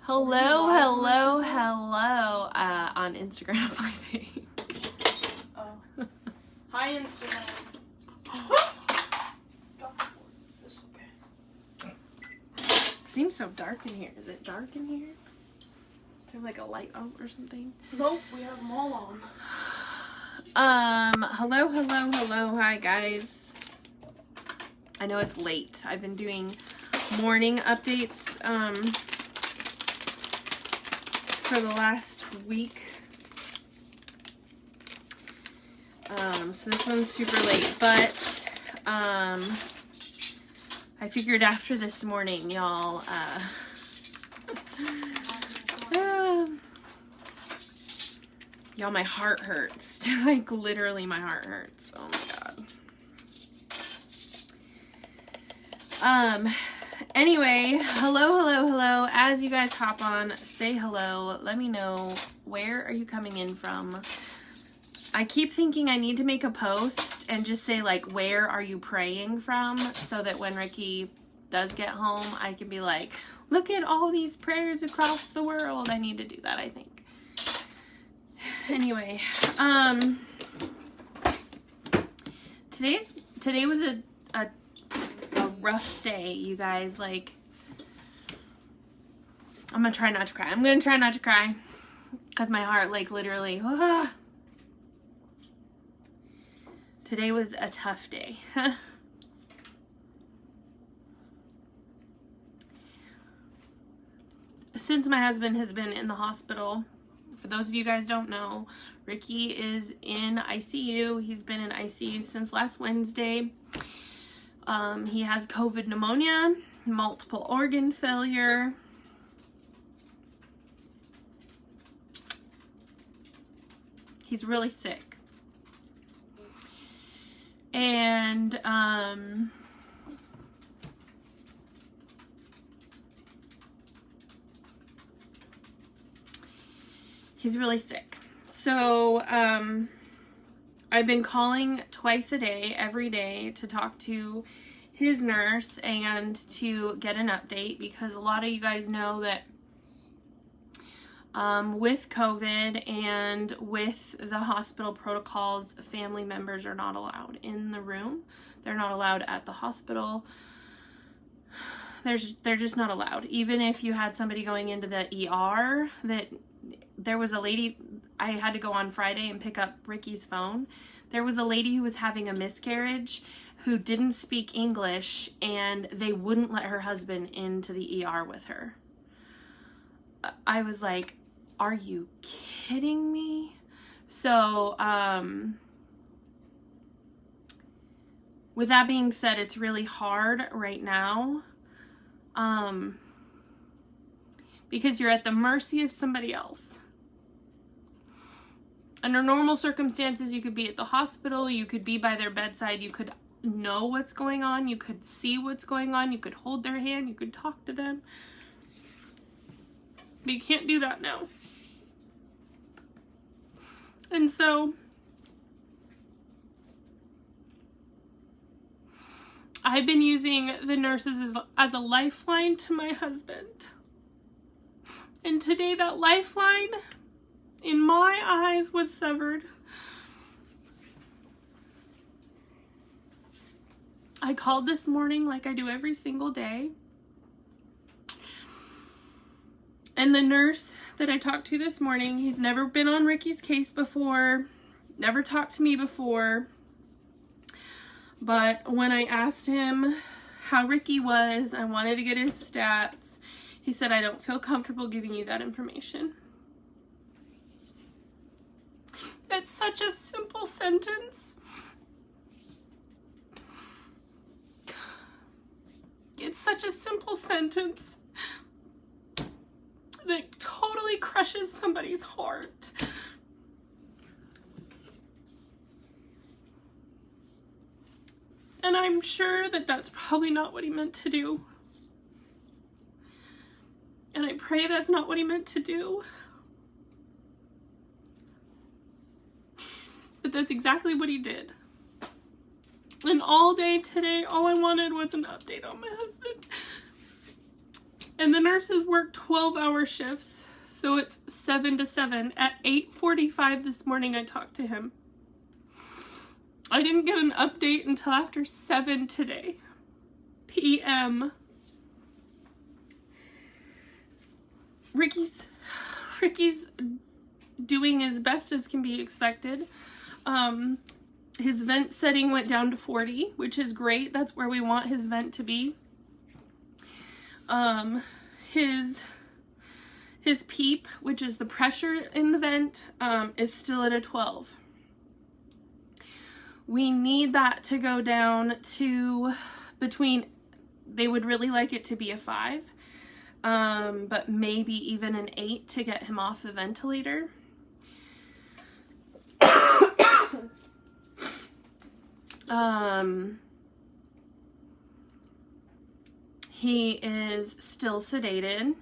Hello, on Instagram, I think. Oh. Hi, Instagram. It's okay. It seems so dark in here. Is it dark in here? Is there like a light out or something? Nope, we have them all on. Hello. Hi, guys. I know it's late. I've been doing morning updates, for the last week. So this one's super late, but, I figured after this morning, y'all, y'all, my heart hurts. Like, literally, my heart hurts. Oh, my God. Anyway, hello. As you guys hop on, say hello. Let me know, where are you coming in from? I keep thinking I need to make a post and just say, like, where are you praying from? So that when Ricky does get home, I can be like, look at all these prayers across the world. I need to do that, I think. Anyway, today was a rough day, you guys. Like, I'm gonna try not to cry. Because my heart, like, literally, Today was a tough day. Since my husband has been in the hospital, for those of you guys don't know, Ricky is in ICU. He's been in ICU since last Wednesday. He has COVID pneumonia, multiple organ failure. He's really sick. And, he's really sick. So, I've been calling twice a day, every day, to talk to his nurse and to get an update, because a lot of you guys know that with COVID and with the hospital protocols, family members are not allowed in the room. They're not allowed at the hospital. They're just not allowed. Even if you had somebody going into the ER, there was a lady, I had to go on Friday and pick up Ricky's phone. There was a lady who was having a miscarriage who didn't speak English, and they wouldn't let her husband into the ER with her. I was like, are you kidding me? So, with that being said, it's really hard right now, because you're at the mercy of somebody else. Under normal circumstances, you could be at the hospital, you could be by their bedside, you could know what's going on, you could see what's going on, you could hold their hand, you could talk to them. But you can't do that now. And so, I've been using the nurses as a lifeline to my husband. And today that lifeline, in my eyes, was severed. I called this morning like I do every single day. And the nurse that I talked to this morning, he's never been on Ricky's case before, never talked to me before. But when I asked him how Ricky was, I wanted to get his stats, he said, I don't feel comfortable giving you that information. That's such a simple sentence. It's such a simple sentence that totally crushes somebody's heart. And I'm sure that that's probably not what he meant to do. And I pray that's not what he meant to do. But that's exactly what he did. And all day today, all I wanted was an update on my husband. And the nurses work 12-hour shifts. So it's 7 to 7. At 8:45 this morning, I talked to him. I didn't get an update until after 7 today, p.m. Ricky's doing as best as can be expected. His vent setting went down to 40, which is great. That's where we want his vent to be. His PEEP, which is the pressure in the vent, is still at a 12. We need that to go down to they would really like it to be a 5, but maybe even an 8 to get him off the ventilator. He is still sedated.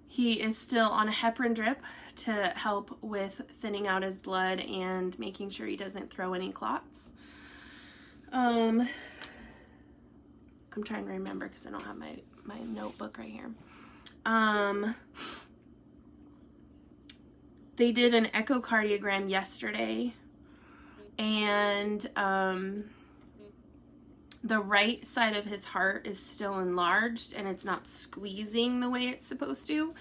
He is still on a heparin drip to help with thinning out his blood and making sure he doesn't throw any clots. I'm trying to remember because I don't have my notebook right here. They did an echocardiogram yesterday, and the right side of his heart is still enlarged and it's not squeezing the way it's supposed to.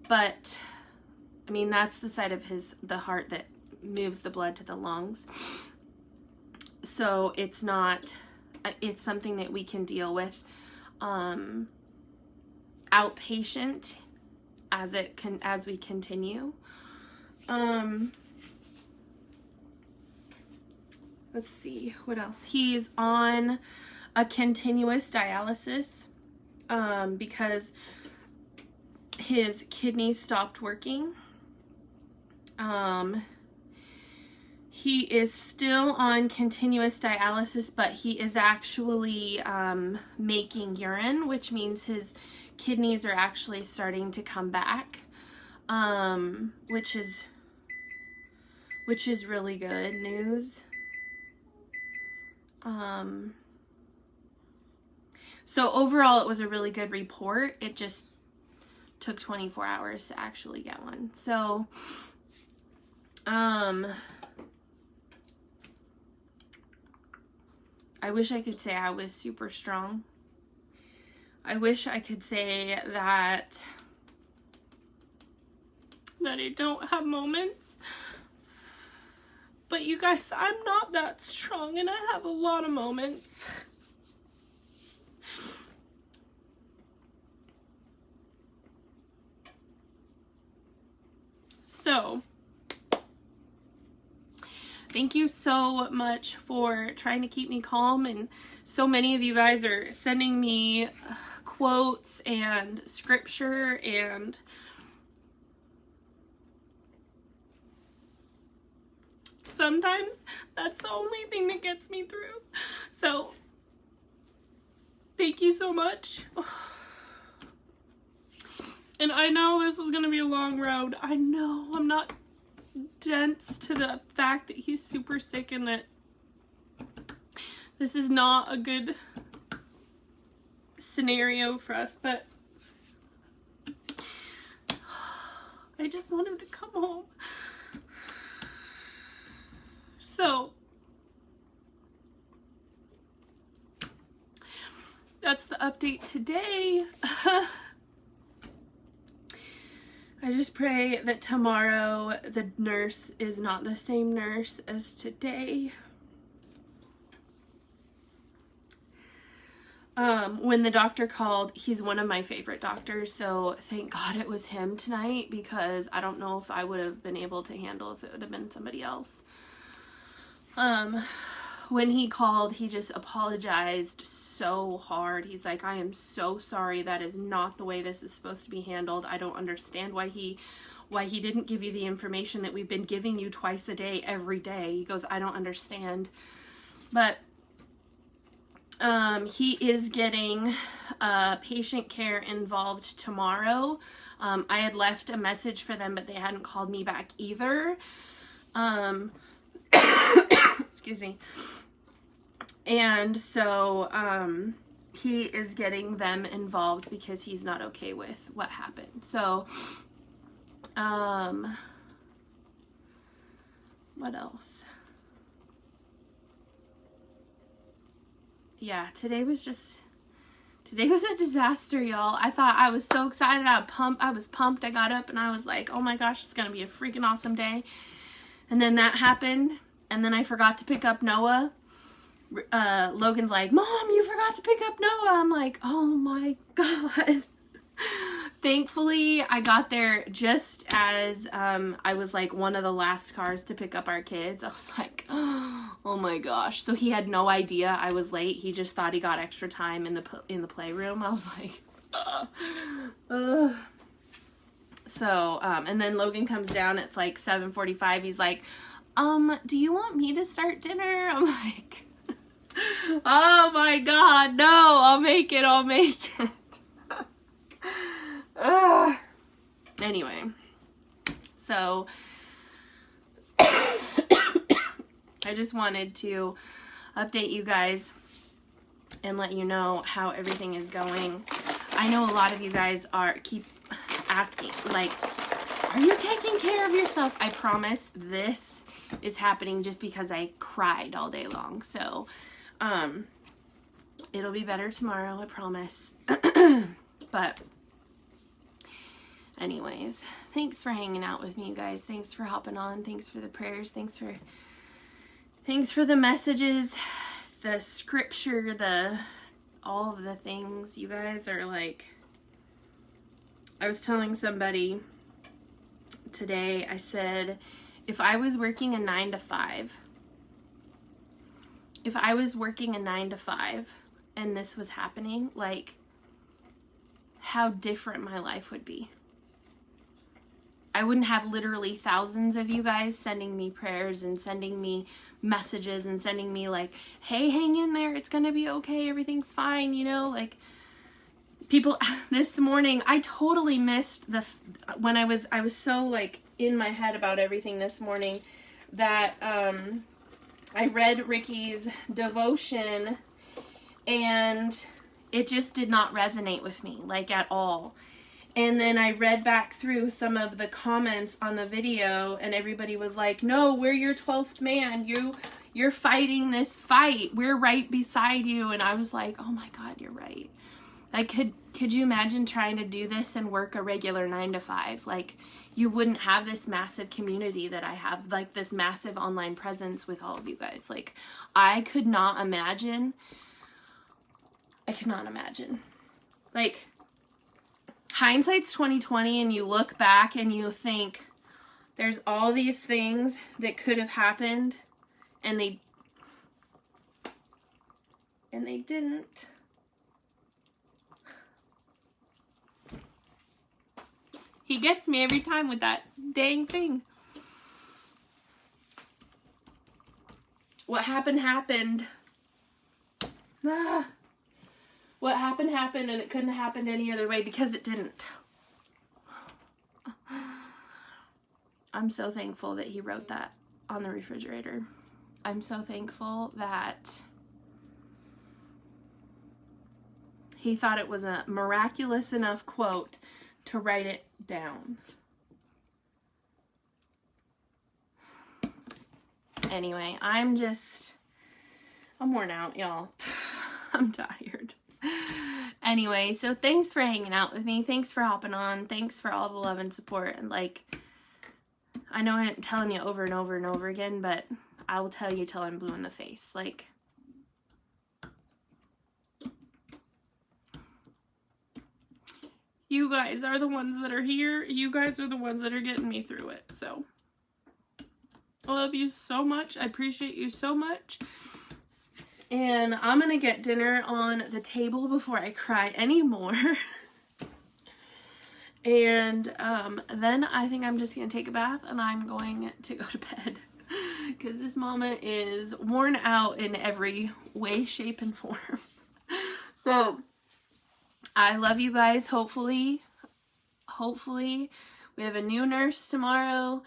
But I mean, that's the side of the heart that moves the blood to the lungs. So it's something that we can deal with outpatient as we continue. Let's see, what else? He's on a continuous dialysis because his kidneys stopped working. He is still on continuous dialysis, but he is actually making urine, which means his kidneys are actually starting to come back, which is really good news. So overall, it was a really good report. It just took 24 hours to actually get one. So, I wish I could say I was super strong. I wish I could say that I don't have moments. But you guys, I'm not that strong and I have a lot of moments. So, thank you so much for trying to keep me calm, and so many of you guys are sending me quotes and scripture, and sometimes that's the only thing that gets me through. So, thank you so much. And I know this is going to be a long road. I know I'm not dense to the fact that he's super sick and that this is not a good scenario for us, but I just want him to come home. So that's the update today. I just pray that tomorrow the nurse is not the same nurse as today. When the doctor called, he's one of my favorite doctors, so thank God it was him tonight, because I don't know if I would have been able to handle if it would have been somebody else. When he called, he just apologized so hard. He's like, I am so sorry. That is not the way this is supposed to be handled. I don't understand why he didn't give you the information that we've been giving you twice a day, every day. He goes, I don't understand. But he is getting patient care involved tomorrow. I had left a message for them, but they hadn't called me back either. Excuse me. And so he is getting them involved because he's not okay with what happened. So what else? Yeah, today was a disaster, y'all. I thought, I was so excited. I was pumped. I got up and I was like, oh my gosh, it's gonna be a freaking awesome day. And then that happened, and then I forgot to pick up Noah. Logan's like, Mom, you forgot to pick up Noah. I'm like, oh my God. Thankfully, I got there just as I was like one of the last cars to pick up our kids. I was like, oh my gosh. So he had no idea I was late. He just thought he got extra time in the playroom. I was like, So, and then Logan comes down. It's like 7:45. He's like, do you want me to start dinner? I'm like, oh my God, no, I'll make it. Anyway, so I just wanted to update you guys and let you know how everything is going. I know a lot of you guys keep asking, like, are you taking care of yourself? I promise this is happening just because I cried all day long. So, it'll be better tomorrow, I promise. But anyways, thanks for hanging out with me, you guys. Thanks for hopping on. Thanks for the prayers. Thanks for the messages, the scripture, all of the things. You guys are like, I was telling somebody today, I said, if I was working a 9 to 5, and this was happening, like, how different my life would be. I wouldn't have literally thousands of you guys sending me prayers and sending me messages and sending me like, hey, hang in there, it's gonna be okay, everything's fine, you know, like, people. This morning, I totally missed when I was so like in my head about everything this morning that I read Ricky's devotion and it just did not resonate with me, like, at all. And then I read back through some of the comments on the video and everybody was like, no, we're your 12th man. You're fighting this fight. We're right beside you. And I was like, oh my God, you're right. Like, could you imagine trying to do this and work a regular 9 to 5? Like, you wouldn't have this massive community that I have, like this massive online presence with all of you guys. Like, I could not imagine. Like, hindsight's 2020, and you look back and you think there's all these things that could have happened and they didn't. He gets me every time with that dang thing. What happened. What happened, and it couldn't have happened any other way because it didn't. I'm so thankful that he wrote that on the refrigerator. I'm so thankful that he thought it was a miraculous enough quote to write it down. Anyway, I'm worn out, y'all. I'm tired. Anyway, so thanks for hanging out with me. Thanks for hopping on. Thanks for all the love and support. And like, I know I'm telling you over and over and over again, but I will tell you till I'm blue in the face. Like, you guys are the ones that are here. You guys are the ones that are getting me through it. So, I love you so much. I appreciate you so much. And I'm going to get dinner on the table before I cry anymore. And then I think I'm just going to take a bath and I'm going to go to bed. Because this mama is worn out in every way, shape, and form. So, I love you guys. Hopefully, we have a new nurse tomorrow.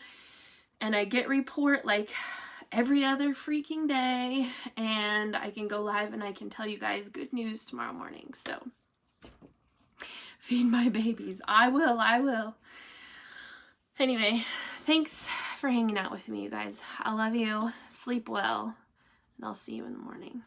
And I get report like every other freaking day, and I can go live and I can tell you guys good news tomorrow morning. So feed my babies. I will. Anyway, thanks for hanging out with me, you guys. I love you. Sleep well, and I'll see you in the morning.